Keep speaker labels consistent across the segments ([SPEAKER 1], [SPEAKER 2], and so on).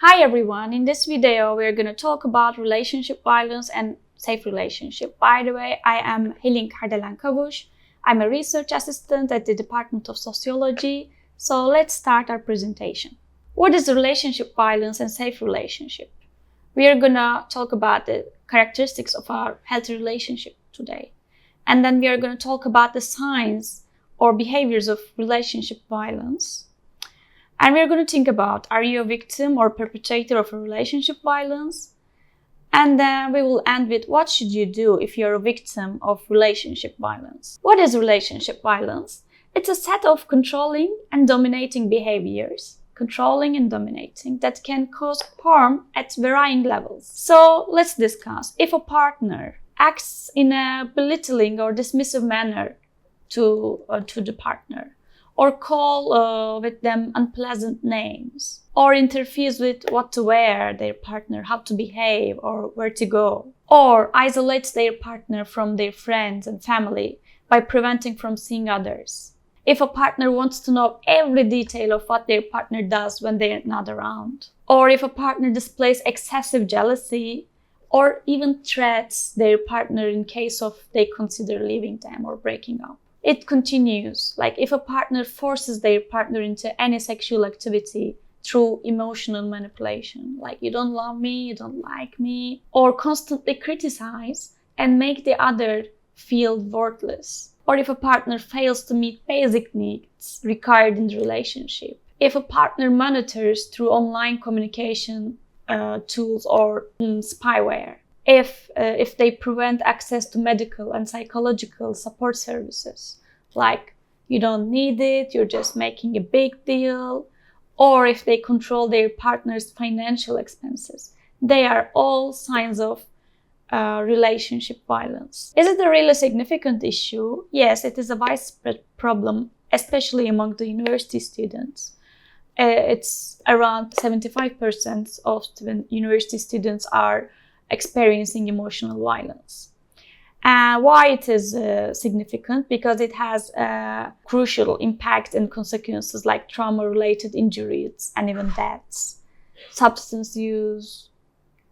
[SPEAKER 1] Hi everyone, in this video we're going to talk about relationship violence and safe relationship. By the way, I am Helin Kardelen Kavuş. I'm a research assistant at the Department of Sociology. So let's start our presentation. What is relationship violence and safe relationship? We are going to talk about the characteristics of our healthy relationship today. And then we are going to talk about the signs or behaviors of relationship violence. And we're going to think about, are you a victim or perpetrator of a relationship violence? And then we will end with, what should you do if you're a victim of relationship violence? What is relationship violence? It's a set of controlling and dominating behaviors, that can cause harm at varying levels. So let's discuss. If a partner acts in a belittling or dismissive manner to the partner, or call with them unpleasant names, or interferes with what to wear their partner, how to behave, or where to go, or isolates their partner from their friends and family by preventing from seeing others. If a partner wants to know every detail of what their partner does when they're not around, or if a partner displays excessive jealousy, or even threats their partner in case of they consider leaving them or breaking up. It continues, like if a partner forces their partner into any sexual activity through emotional manipulation, like you don't love me, you don't like me, or constantly criticize and make the other feel worthless, or if a partner fails to meet basic needs required in the relationship, if a partner monitors through online communication tools or spyware, if they prevent access to medical and psychological support services, like you don't need it, you're just making a big deal, or if they control their partner's financial expenses, they are all signs of relationship violence. Is it a really significant issue? Yes, it is a widespread problem, especially among the university students. It's around 75% of the university students are experiencing emotional violence. And why it is significant? Because it has a crucial impact and consequences like trauma-related injuries and even deaths, substance use,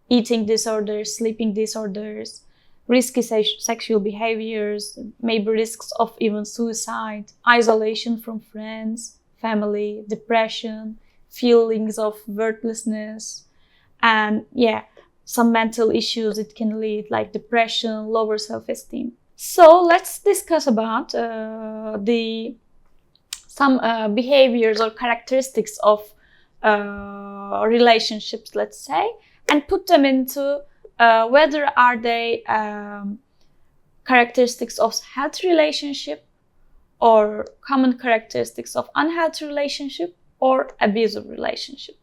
[SPEAKER 1] eating disorders, sleeping disorders, risky sexual behaviors, maybe risks of even suicide, isolation from friends, family, depression, feelings of worthlessness, and some mental issues it can lead, like depression, lower self-esteem. So let's discuss about some behaviors or characteristics of relationships, let's say, and put them into whether are they characteristics of healthy relationship or common characteristics of unhealthy relationship or abusive relationship.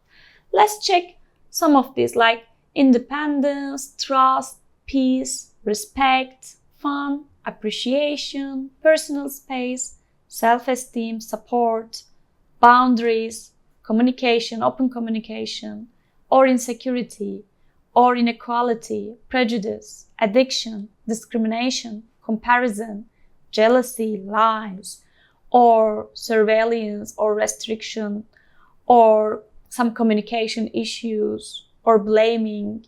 [SPEAKER 1] Let's check some of these, like independence, trust, peace, respect, fun, appreciation, personal space, self-esteem, support, boundaries, communication, open communication, or insecurity, or inequality, prejudice, addiction, discrimination, comparison, jealousy, lies, or surveillance or restriction, or some communication issues, or blaming,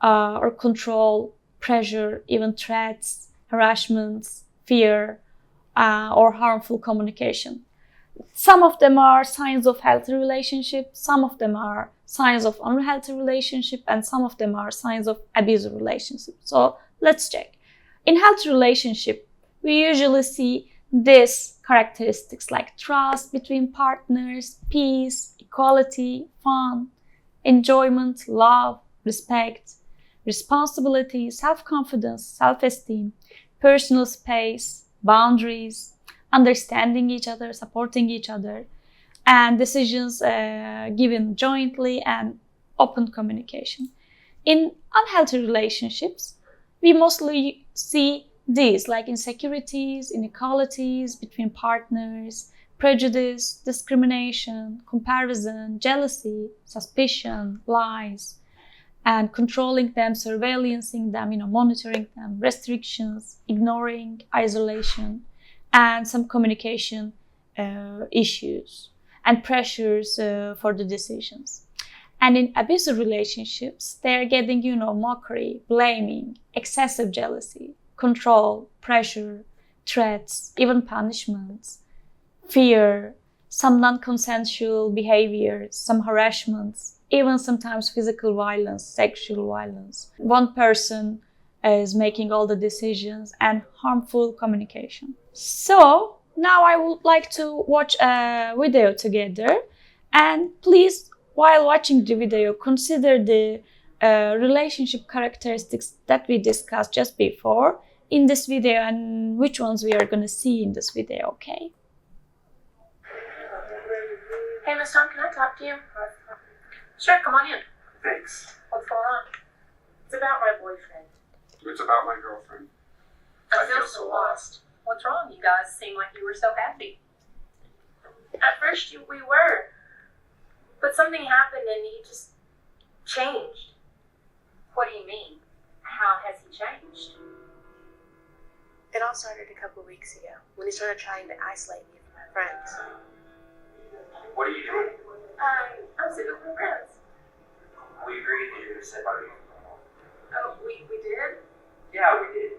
[SPEAKER 1] or control, pressure, even threats, harassments, fear, or harmful communication. Some of them are signs of healthy relationship, some of them are signs of unhealthy relationship, and some of them are signs of abusive relationship. So let's check. In healthy relationship, we usually see these characteristics like trust between partners, peace, equality, fun, enjoyment, love, respect, responsibility, self-confidence, self-esteem, personal space, boundaries, understanding each other, supporting each other, and decisions given jointly, and open communication. In unhealthy relationships, we mostly see these, like insecurities, inequalities between partners, prejudice, discrimination, comparison, jealousy, suspicion, lies, and controlling them, surveillancing them, monitoring them, restrictions, ignoring, isolation, and some communication issues and pressures for the decisions. And in abusive relationships, they're getting, mockery, blaming, excessive jealousy, control, pressure, threats, even punishments, fear, some non-consensual behaviors, some harassments, even sometimes physical violence, sexual violence. One person is making all the decisions and harmful communication. So now I would like to watch a video together, and please, while watching the video, consider the relationship characteristics that we discussed just before in this video and which ones we are going to see in this video, okay?
[SPEAKER 2] Hey, Miss Tom, can I talk to you? Sure, come on in.
[SPEAKER 3] Thanks.
[SPEAKER 2] What's going on? It's about my boyfriend.
[SPEAKER 3] It's about my girlfriend.
[SPEAKER 2] I feel so lost. What's wrong? You guys seem like you were so happy. At first, we were. But something happened and he just changed. What do you mean? How has he changed?
[SPEAKER 4] It all started a couple weeks ago when he started trying to isolate me from my friends.
[SPEAKER 3] What are you doing?
[SPEAKER 2] I'm sitting with my friends.
[SPEAKER 3] We agreed that you're going to sit by me.
[SPEAKER 2] Oh, we did?
[SPEAKER 3] Yeah, we did.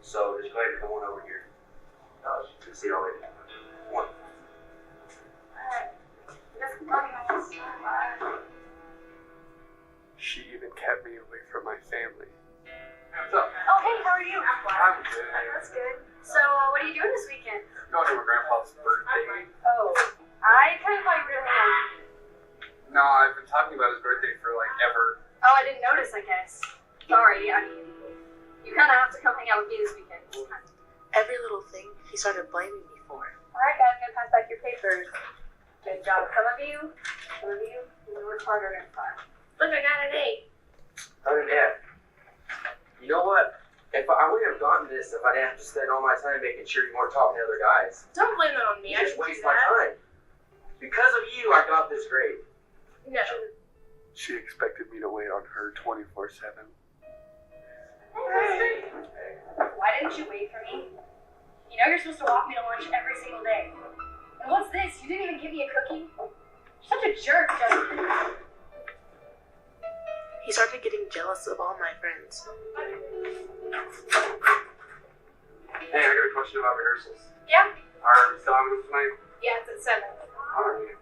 [SPEAKER 3] So just go ahead and come on over here. You can see it already. Come on.
[SPEAKER 2] Alright. Let's go, guys. Bye.
[SPEAKER 3] She even kept me away from my family. What's up?
[SPEAKER 2] Oh, hey, how are you?
[SPEAKER 3] I'm good.
[SPEAKER 2] That's good. So, what are you doing this weekend?
[SPEAKER 3] Going to my grandpa's birthday.
[SPEAKER 2] Oh, I kind of thought you were doing that.
[SPEAKER 3] No, I've been talking about his birthday for like ever.
[SPEAKER 2] Oh, I didn't notice, I guess. Sorry, I mean, you kind of have to come hang out with me this weekend.
[SPEAKER 4] Every little thing he started blaming me for.
[SPEAKER 2] Alright, guys, I'm going to pass back your papers. Good job. Some of you work harder next time. Look, I got an 8.
[SPEAKER 5] I didn't have. You know what? If I wouldn't have gotten this if I didn't have to spend all my time making sure you weren't talking to other guys.
[SPEAKER 2] Don't blame it on me.
[SPEAKER 5] You
[SPEAKER 2] I
[SPEAKER 5] just
[SPEAKER 2] didn't
[SPEAKER 5] waste
[SPEAKER 2] do
[SPEAKER 5] my
[SPEAKER 2] that.
[SPEAKER 5] time. Because of you, I got this grade.
[SPEAKER 2] No.
[SPEAKER 3] She expected me to wait on her 24/7.
[SPEAKER 2] Hey, why didn't you wait for me? You know you're supposed to walk me to lunch every single day. And what's this? You didn't even give me a cookie? You're such a jerk, Justin.
[SPEAKER 4] He started getting jealous of all my friends.
[SPEAKER 3] Hey, I got a question about rehearsals.
[SPEAKER 2] Yeah?
[SPEAKER 3] Are we still having them tonight?
[SPEAKER 2] Yeah, it's at 7.
[SPEAKER 3] Alright.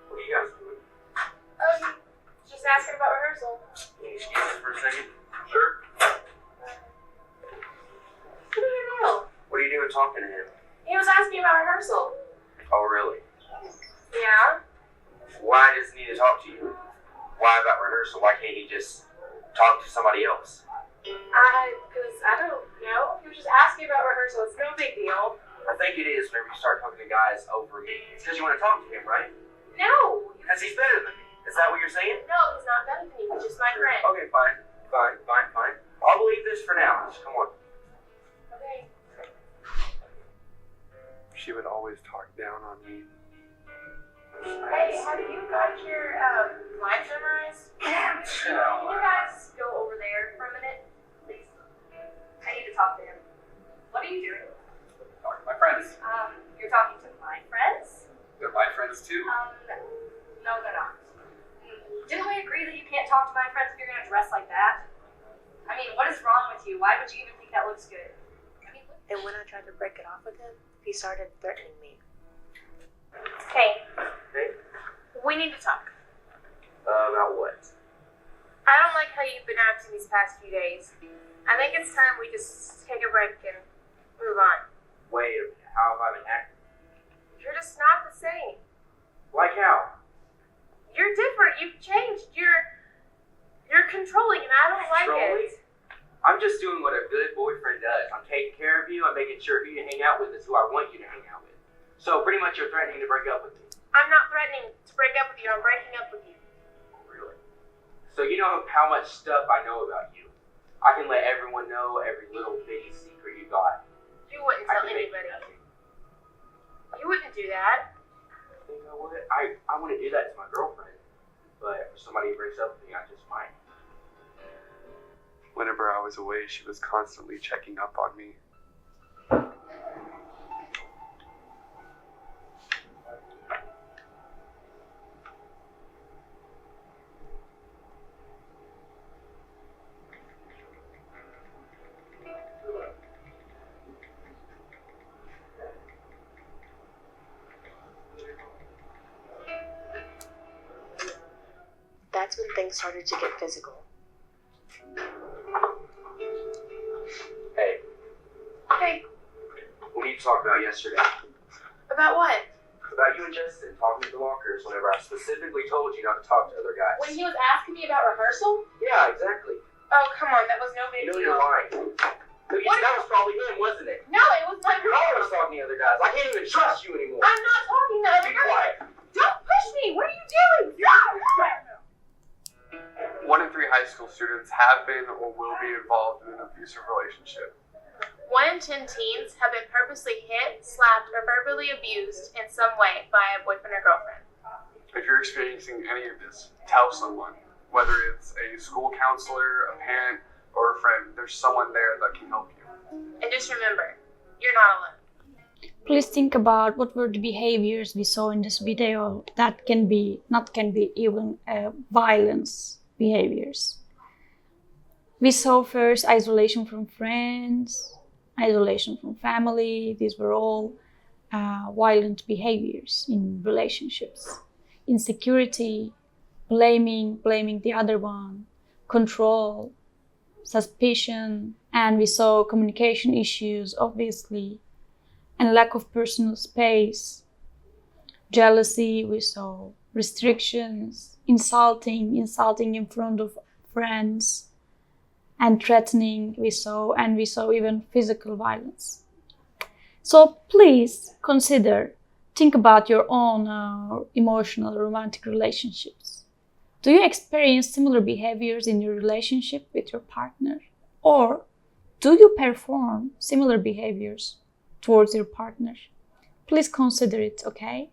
[SPEAKER 3] What are you guys doing?
[SPEAKER 2] Just asking about rehearsal.
[SPEAKER 3] Can you excuse us for a second? Sure.
[SPEAKER 2] What do you know?
[SPEAKER 5] What are you doing talking to him?
[SPEAKER 2] He was asking about rehearsal.
[SPEAKER 5] Oh, really?
[SPEAKER 2] Yeah?
[SPEAKER 5] Why does he need to talk to you? Why about rehearsal? Why can't he just talk to somebody else?
[SPEAKER 2] Because I don't know. He was just asking about rehearsal. It's no big deal.
[SPEAKER 5] I think it is whenever you start talking to guys over me. It's because you want to talk to him, right?
[SPEAKER 2] No.
[SPEAKER 5] Because he's better than me. Is that what you're saying?
[SPEAKER 2] No, he's not better than you. He's just my friend.
[SPEAKER 5] Okay, fine. I'll believe this for now. Just come on.
[SPEAKER 2] Okay.
[SPEAKER 3] She would always talk down on me.
[SPEAKER 2] Hey, have you got your lines memorized? Can you guys go over there for a minute, please? I need to talk to him. What are you doing?
[SPEAKER 3] Talking to my friends.
[SPEAKER 2] You're talking to my friends?
[SPEAKER 3] They're my friends too.
[SPEAKER 2] No, they're not. Didn't we agree that you can't talk to my friends if you're gonna dress like that? I mean, what is wrong with you? Why would you even think that looks good? I mean,
[SPEAKER 4] And when I tried to break it off with him, he started threatening me.
[SPEAKER 2] hey,
[SPEAKER 5] Hey?
[SPEAKER 2] we need to talk.
[SPEAKER 5] About what?
[SPEAKER 2] I don't like how you've been acting these past few days. I think it's time we just take a break and move on.
[SPEAKER 5] Wait a minute. How have I been acting?
[SPEAKER 2] You're just not the same.
[SPEAKER 5] Like how?
[SPEAKER 2] You're different. You've changed. You're controlling, and I don't like
[SPEAKER 5] Controlling?
[SPEAKER 2] it.
[SPEAKER 5] I'm just doing what a good boyfriend does. I'm taking care of you. I'm making sure who you hang out with is who I want you to hang out with. So pretty much you're threatening to break up with me.
[SPEAKER 2] I'm not threatening to break up with you. I'm breaking up with you.
[SPEAKER 5] Really? So you know how much stuff I know about you. I can let everyone know every little bitty secret you got.
[SPEAKER 2] You wouldn't
[SPEAKER 5] I
[SPEAKER 2] tell
[SPEAKER 5] can make
[SPEAKER 2] anybody.
[SPEAKER 5] you happy.
[SPEAKER 2] You wouldn't do that.
[SPEAKER 5] You know what? I want to do that to my girlfriend. But if somebody breaks up with me, I just might.
[SPEAKER 3] Whenever I was away, she was constantly checking up on me.
[SPEAKER 4] things started to get physical.
[SPEAKER 5] Hey,
[SPEAKER 2] Hey,
[SPEAKER 5] we need to talk about yesterday.
[SPEAKER 2] about what?
[SPEAKER 5] About you and Justin talking at the lockers whenever I specifically told you not to talk to other guys.
[SPEAKER 2] When he was asking me about rehearsal?
[SPEAKER 5] Yeah, exactly.
[SPEAKER 2] Oh, come on, that was no big
[SPEAKER 5] You know
[SPEAKER 2] deal.
[SPEAKER 5] you're lying. That was probably him, wasn't it?
[SPEAKER 2] No, it was my
[SPEAKER 5] You're always talking to other guys. I can't even trust you anymore.
[SPEAKER 2] I'm not talking to other
[SPEAKER 5] Be
[SPEAKER 2] guys.
[SPEAKER 5] quiet.
[SPEAKER 2] Don't push me. What are you doing? No.
[SPEAKER 6] 1 in 3 high school students have been or will be involved in an abusive relationship.
[SPEAKER 2] 1 in 10 teens have been purposely hit, slapped, or verbally abused in some way by a boyfriend or girlfriend.
[SPEAKER 6] If you're experiencing any of this, tell someone. Whether it's a school counselor, a parent, or a friend, there's someone there that can help you.
[SPEAKER 2] And just remember, you're not alone.
[SPEAKER 1] Please think about what were the behaviors we saw in this video that can be even violence behaviors. We saw first isolation from friends, isolation from family. These were all violent behaviors in relationships. Insecurity, blaming the other one, control, suspicion, and we saw communication issues, obviously, and lack of personal space. Jealousy, we saw restrictions, insulting in front of friends, and threatening we saw even physical violence. So please think about your own emotional romantic relationships. Do you experience similar behaviors in your relationship with your partner? Or do you perform similar behaviors towards your partner? Please consider it, okay?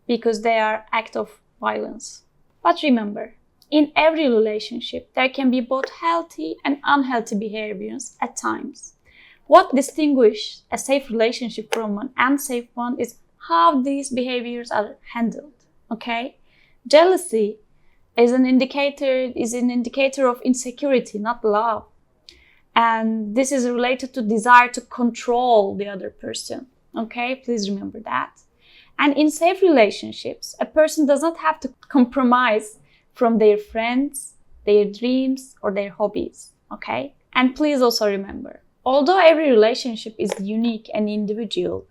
[SPEAKER 1] Because they are acts of violence. But remember, in every relationship, there can be both healthy and unhealthy behaviors at times. What distinguishes a safe relationship from an unsafe one is how these behaviors are handled, okay? Jealousy is an indicator of insecurity, not love. And this is related to desire to control the other person, okay? Please remember that. And in safe relationships, a person does not have to compromise from their friends, their dreams, or their hobbies, okay? And please also remember, although every relationship is unique and individual,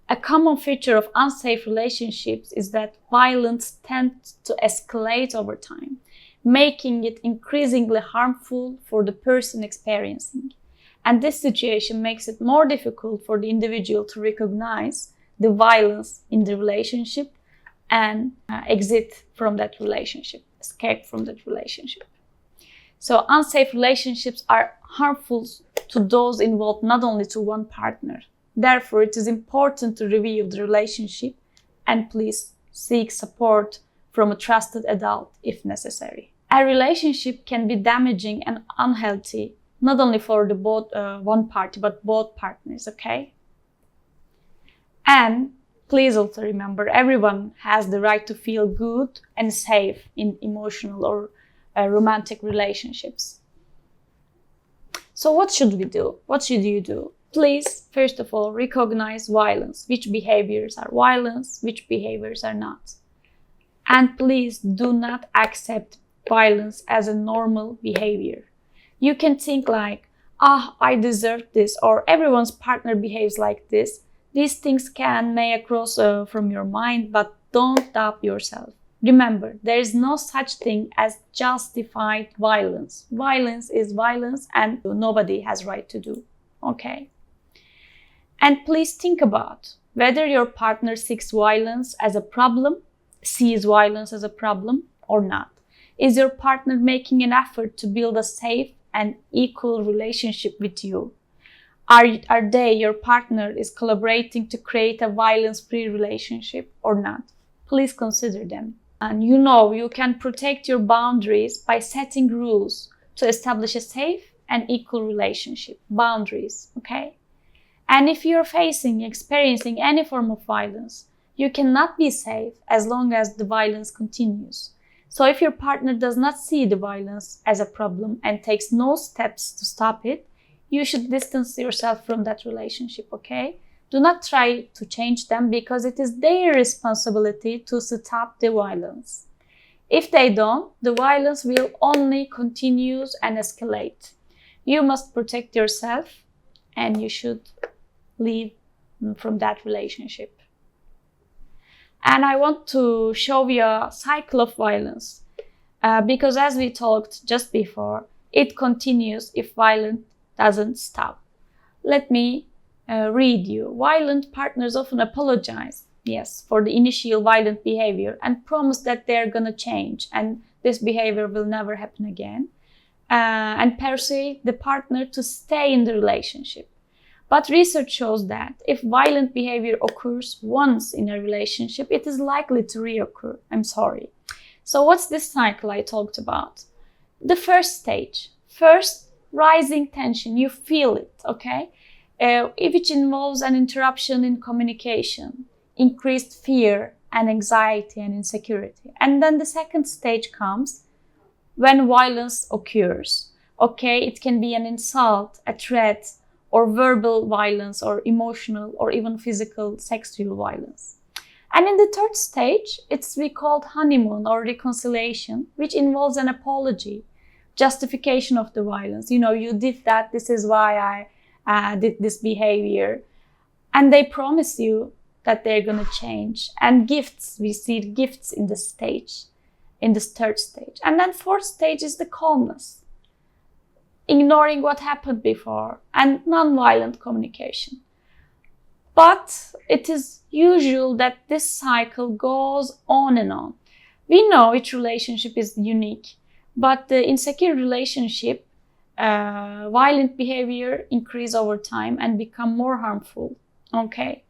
[SPEAKER 1] a common feature of unsafe relationships is that violence tends to escalate over time, making it increasingly harmful for the person experiencing. And this situation makes it more difficult for the individual to recognize the violence in the relationship and exit from that relationship, escape from that relationship. So unsafe relationships are harmful to those involved, not only to one partner. Therefore, it is important to review the relationship and please seek support from a trusted adult if necessary. A relationship can be damaging and unhealthy, not only for the one party, but both partners, okay? And please also remember, everyone has the right to feel good and safe in emotional or romantic relationships. So what should we do? What should you do? Please, first of all, recognize violence. Which behaviors are violence, which behaviors are not. And please do not accept violence as a normal behavior. You can think like, I deserve this, or everyone's partner behaves like this. These things may across from your mind, but don't doubt yourself. Remember, there is no such thing as justified violence. Violence is violence and nobody has right to do, okay? And please think about whether your partner sees violence as a problem or not. Is your partner making an effort to build a safe and equal relationship with you? Your partner is collaborating to create a violence-free relationship or not? Please consider them. And you can protect your boundaries by setting rules to establish a safe and equal relationship. Boundaries, okay? And if you're experiencing any form of violence, you cannot be safe as long as the violence continues. So if your partner does not see the violence as a problem and takes no steps to stop it, you should distance yourself from that relationship, okay? Do not try to change them because it is their responsibility to stop the violence. If they don't, the violence will only continue and escalate. You must protect yourself and you should leave from that relationship. And I want to show you a cycle of violence because as we talked just before, it continues if violence doesn't stop. Let me read you. Violent partners often apologize, yes, for the initial violent behavior and promise that they're gonna change and this behavior will never happen again, and persuade the partner to stay in the relationship. But research shows that if violent behavior occurs once in a relationship, it is likely to reoccur. I'm sorry. So what's this cycle I talked about? The first stage, rising tension, you feel it, okay? Which involves an interruption in communication, increased fear and anxiety and insecurity. And then the second stage comes when violence occurs, okay? It can be an insult, a threat, or verbal violence, or emotional, or even physical, sexual violence. And in the third stage, we called honeymoon or reconciliation, which involves an apology, justification of the violence. You know, you did that, this is why I did this behavior. And they promise you that they're gonna change. And gifts, we see gifts in this stage, in this third stage. And then fourth stage is the calmness, ignoring what happened before, and non-violent communication. But it is usual that this cycle goes on and on. We know each relationship is unique, but the insecure relationship, violent behavior increase over time and become more harmful, okay?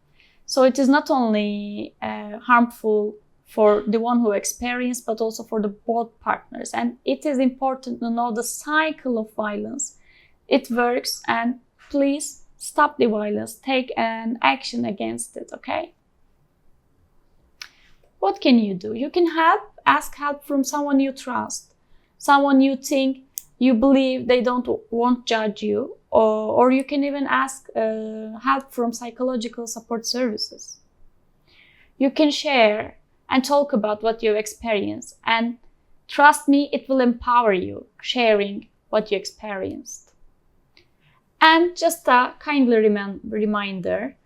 [SPEAKER 1] So it is not only harmful for the one who experienced, but also for the both partners. And it is important to know the cycle of violence. It works, and please stop the violence, take an action against it, okay? What can you do? You can ask help from someone you trust, someone you think, you believe they won't judge you, or you can even ask help from psychological support services. You can share and talk about what you experience. And trust me, it will empower you sharing what you experienced. And just a kindly reminder,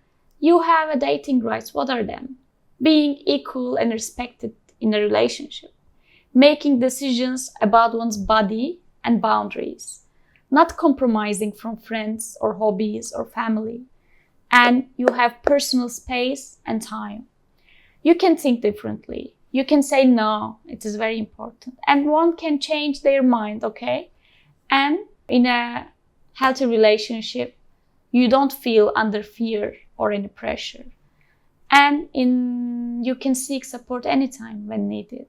[SPEAKER 1] you have a dating rights. What are them? Being equal and respected in a relationship, making decisions about one's body and boundaries, not compromising from friends or hobbies or family, and you have personal space and time. You can think differently. You can say no, it is very important. And one can change their mind, okay? And in a healthy relationship, you don't feel under fear or any pressure. And you can seek support anytime when needed.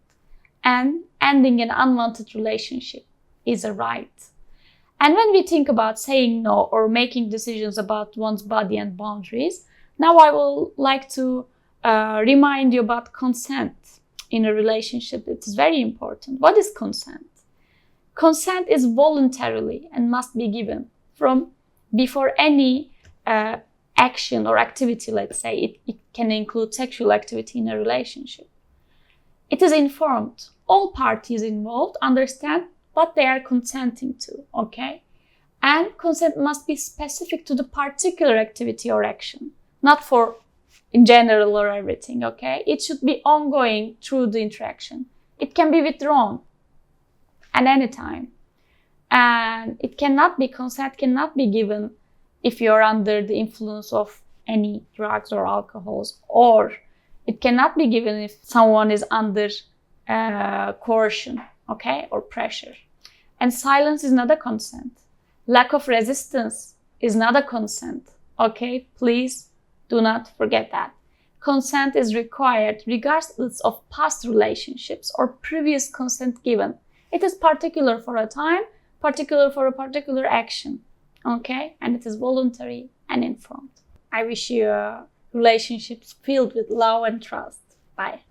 [SPEAKER 1] And ending an unwanted relationship is a right. And when we think about saying no or making decisions about one's body and boundaries, now I would like to remind you about consent in a relationship. It is very important. What is consent? Consent is voluntarily and must be given from before any action or activity, let's say. It can include sexual activity in a relationship. It is informed. All parties involved understand what they are consenting to, okay? And consent must be specific to the particular activity or action, not for in general or everything, okay? It should be ongoing through the interaction. It can be withdrawn at any time. And consent cannot be given if you're under the influence of any drugs or alcohols, or it cannot be given if someone is under coercion, okay, or pressure. And silence is not a consent. Lack of resistance is not a consent, okay? Please do not forget that. Consent is required regardless of past relationships or previous consent given. It is particular for a time, particular for a particular action, okay? And it is voluntary and informed. I wish you relationships filled with love and trust. Bye.